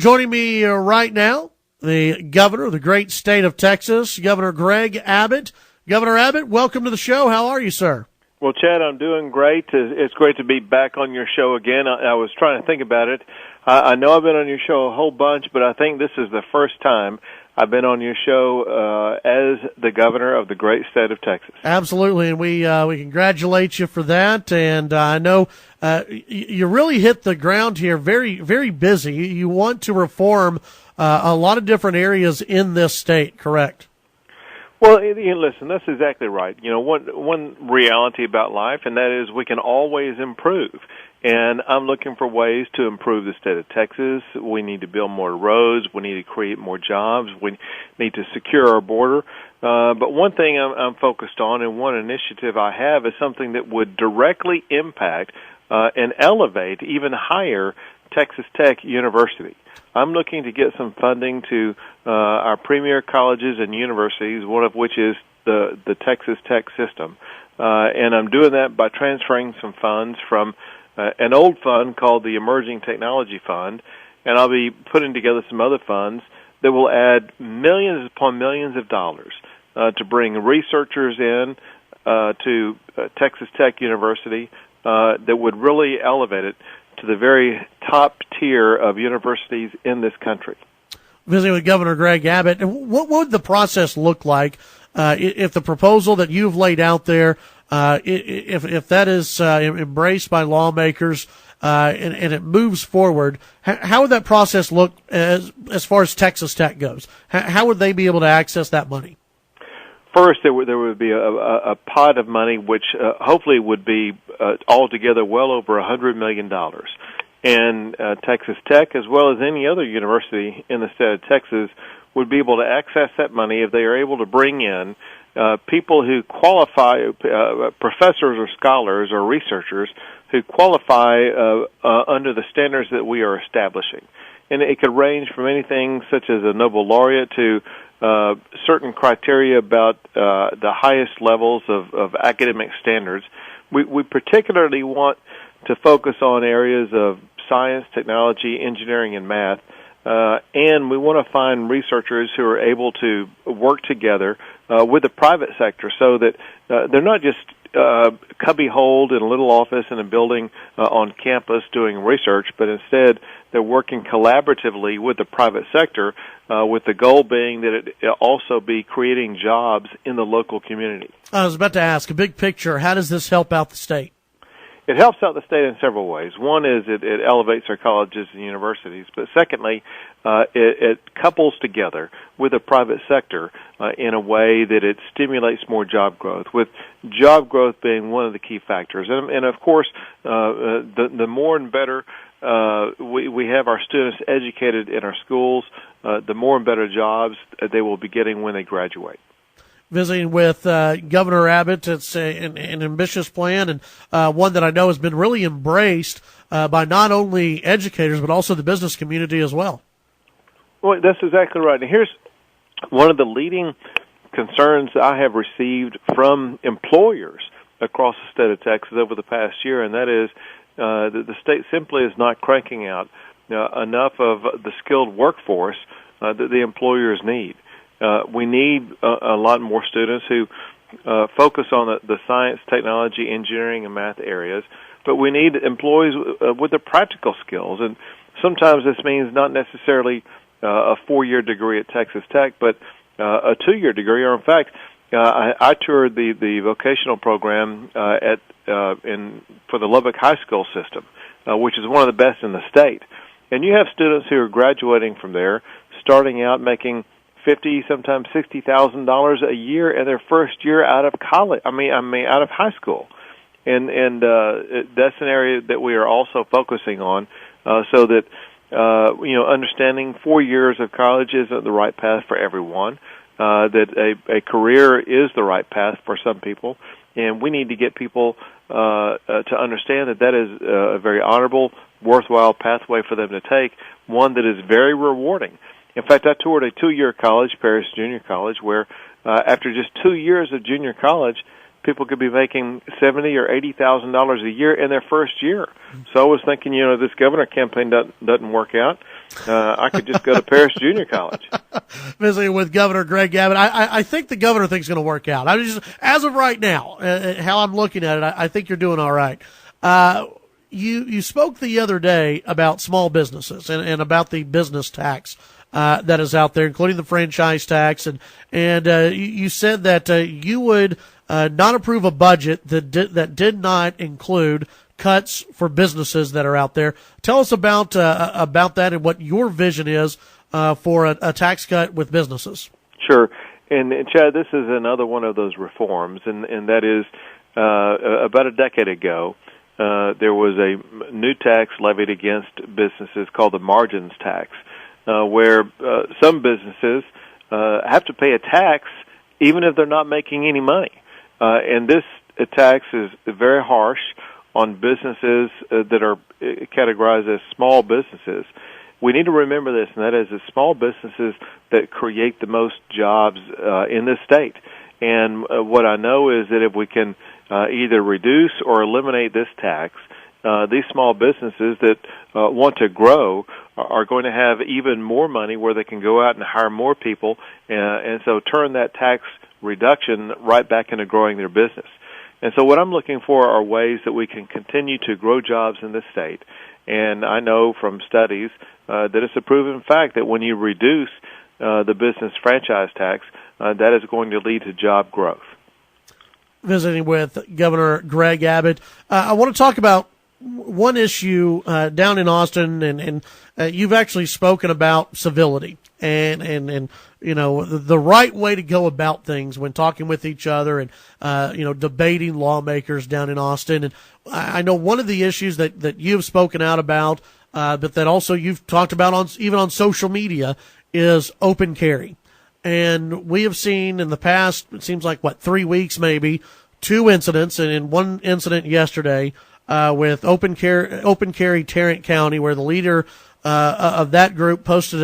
Joining me right now, the governor of the great state of Texas, Governor Greg Abbott. Governor Abbott, welcome to the show. How are you, sir? Well, Chad, I'm doing great. It's great to be back on your show again. I was trying to think about it. I know I've been on your show a whole bunch, but I think this is the first time I've been on your show as the governor of the great state of Texas. Absolutely, and we congratulate you for that. And I know you really hit the ground here very, very busy. You want to reform a lot of different areas in this state, correct? Well, listen, that's exactly right. You know, one reality about life, and that is we can always improve. And I'm looking for ways to improve the state of Texas. We need to build more roads. We need to create more jobs. We need to secure our border. But one thing I'm focused on, and one initiative I have, is something that would directly impact and elevate even higher Texas Tech University. I'm looking to get some funding to our premier colleges and universities, one of which is the Texas Tech system. And I'm doing that by transferring some funds from an old fund called the Emerging Technology Fund, and I'll be putting together some other funds that will add millions upon millions of dollars to bring researchers in to Texas Tech University that would really elevate it to the very top tier of universities in this country. Visiting with Governor Greg Abbott, what would the process look like if the proposal that you've laid out there, if that is embraced by lawmakers and it moves forward? How would that process look as far as Texas Tech goes? How would they be able to access that money? First, there would be a pot of money which hopefully would be altogether well over $100 million. And Texas Tech, as well as any other university in the state of Texas, would be able to access that money if they are able to bring in people who qualify, professors or scholars or researchers who qualify under the standards that we are establishing. And it could range from anything such as a Nobel laureate to certain criteria about the highest levels of academic standards. We particularly want to focus on areas of science, technology, engineering, and math, and we want to find researchers who are able to work together with the private sector so that they're not just cubby-holed in a little office in a building on campus doing research, but instead they're working collaboratively with the private sector with the goal being that it also be creating jobs in the local community. I was about to ask, a big picture, how does this help out the state? It helps out the state in several ways. One is it elevates our colleges and universities, but secondly, it couples together with the private sector in a way that it stimulates more job growth, with job growth being one of the key factors. And of course, the more and better we have our students educated in our schools, the more and better jobs they will be getting when they graduate. Visiting with Governor Abbott. It's an ambitious plan, and one that I know has been really embraced by not only educators but also the business community as well. Well, that's exactly right. And here's one of the leading concerns I have received from employers across the state of Texas over the past year, and that is that the state simply is not cranking out enough of the skilled workforce that the employers need. We need a lot more students who focus on the science, technology, engineering, and math areas, but we need employees with the practical skills. And sometimes this means not necessarily a 4-year degree at Texas Tech, but a 2-year degree. Or in fact, I toured the vocational program for the Lubbock High School system, which is one of the best in the state. And you have students who are graduating from there, starting out making $50,000, sometimes $60,000 a year in their first year out of college. Out of high school, and that's an area that we are also focusing on, so that understanding 4 years of college isn't the right path for everyone. That a career is the right path for some people, and we need to get people to understand that is a very honorable, worthwhile pathway for them to take, one that is very rewarding. In fact, I toured a 2-year college, Paris Junior College, where after just 2 years of junior college, people could be making $70,000 or $80,000 a year in their first year. So I was thinking, this governor campaign doesn't work out. I could just go to Paris Junior College. Visiting with Governor Greg Abbott. I think the governor thinks it's going to work out. I just, as of right now, how I'm looking at it, I think you're doing all right. You spoke the other day about small businesses and about the business tax that is out there, including the franchise tax, and you said that you would not approve a budget that did not include cuts for businesses that are out there. Tell us about that and what your vision is for a tax cut with businesses. Sure, and Chad, this is another one of those reforms, and that is about a decade ago. There was a new tax levied against businesses called the margins tax, where some businesses have to pay a tax even if they're not making any money. And this tax is very harsh on businesses that are categorized as small businesses. We need to remember this, and that is the small businesses that create the most jobs in this state. And what I know is that if we can either reduce or eliminate this tax, these small businesses that want to grow are going to have even more money where they can go out and hire more people, and so turn that tax reduction right back into growing their business. And so what I'm looking for are ways that we can continue to grow jobs in this state. And I know from studies that it's a proven fact that when you reduce the business franchise tax, that is going to lead to job growth. Visiting with Governor Greg Abbott, I want to talk about one issue down in Austin, and you've actually spoken about civility and you know the right way to go about things when talking with each other and debating lawmakers down in Austin. And I know one of the issues that you've spoken out about, but that also you've talked about even on social media, is open carry. And we have seen in the past, it seems like 3 weeks maybe, 2 incidents, and in one incident yesterday with open carry Tarrant County, where the leader of that group posted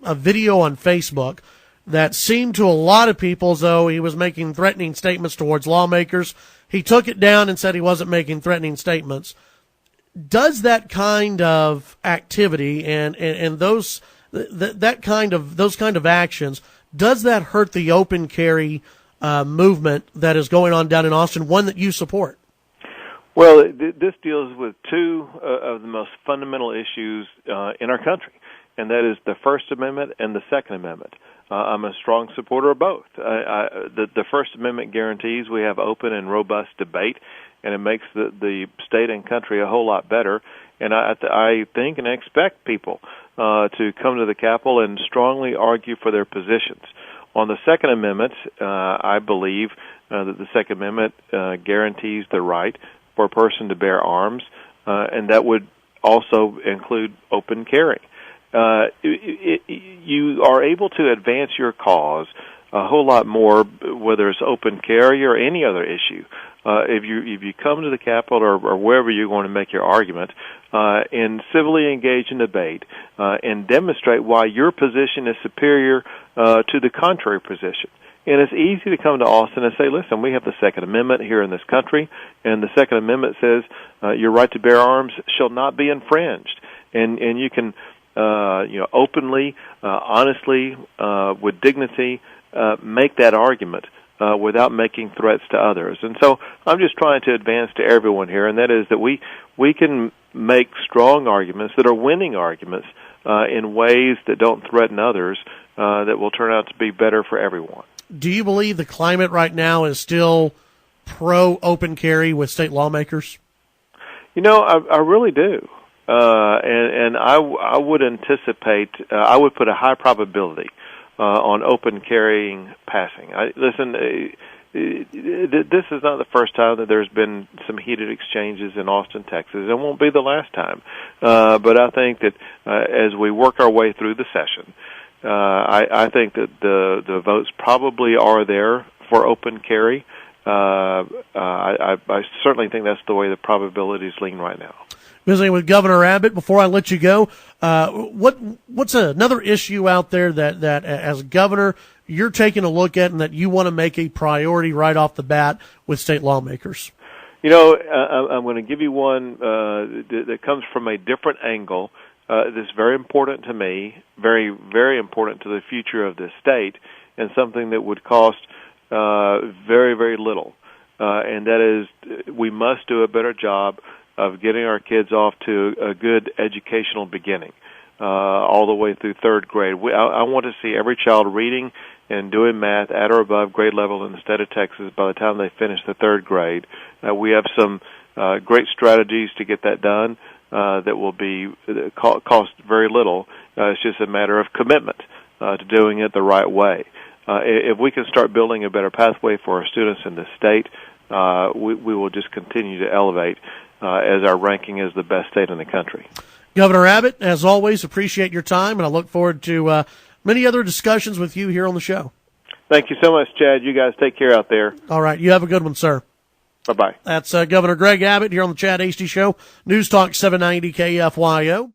a video on Facebook that seemed to a lot of people as though he was making threatening statements towards lawmakers. He took it down and said he wasn't making threatening statements. Does that kind of activity and those kind of actions, does that hurt the open carry movement that is going on down in Austin, one that you support? Well, this deals with two of the most fundamental issues in our country, and that is the First Amendment and the Second Amendment. I'm a strong supporter of both. The First Amendment guarantees we have open and robust debate, and it makes the state and country a whole lot better. And I think and expect people to come to the Capitol and strongly argue for their positions. On the Second Amendment, I believe that the Second Amendment guarantees the right for a person to bear arms, and that would also include open carry. You are able to advance your cause a whole lot more, whether it's open carry or any other issue. If you come to the Capitol or wherever you're going to make your argument, and civilly engage in debate, and demonstrate why your position is superior to the contrary position. And it's easy to come to Austin and say, listen, we have the Second Amendment here in this country, and the Second Amendment says your right to bear arms shall not be infringed. And you can openly, honestly, with dignity, make that argument without making threats to others. And so I'm just trying to advance to everyone here, and that is that we can make strong arguments that are winning arguments in ways that don't threaten others, that will turn out to be better for everyone. Do you believe the climate right now is still pro-open carry with state lawmakers? I really do. And I would anticipate, I would put a high probability on open carrying passing. This is not the first time that there's been some heated exchanges in Austin, Texas. It won't be the last time. But I think that as we work our way through the session, I think that the votes probably are there for open carry. I certainly think that's the way the probabilities lean right now. Visiting with Governor Abbott, before I let you go, what's another issue out there that as governor you're taking a look at and that you want to make a priority right off the bat with state lawmakers? I'm going to give you one that comes from a different angle, that's very important to me, very, very important to the future of this state, and something that would cost very, very little. And that is, we must do a better job of getting our kids off to a good educational beginning, all the way through third grade. I want to see every child reading and doing math at or above grade level in the state of Texas by the time they finish the third grade. We have some great strategies to get that done that will be cost very little. It's just a matter of commitment to doing it the right way. If we can start building a better pathway for our students in this state, we will just continue to elevate as our ranking as the best state in the country. Governor Abbott, as always, appreciate your time, and I look forward to many other discussions with you here on the show. Thank you so much, Chad. You guys take care out there. All right. You have a good one, sir. Bye-bye. That's Governor Greg Abbott here on the Chad Hasty Show. News Talk 790 KFYO.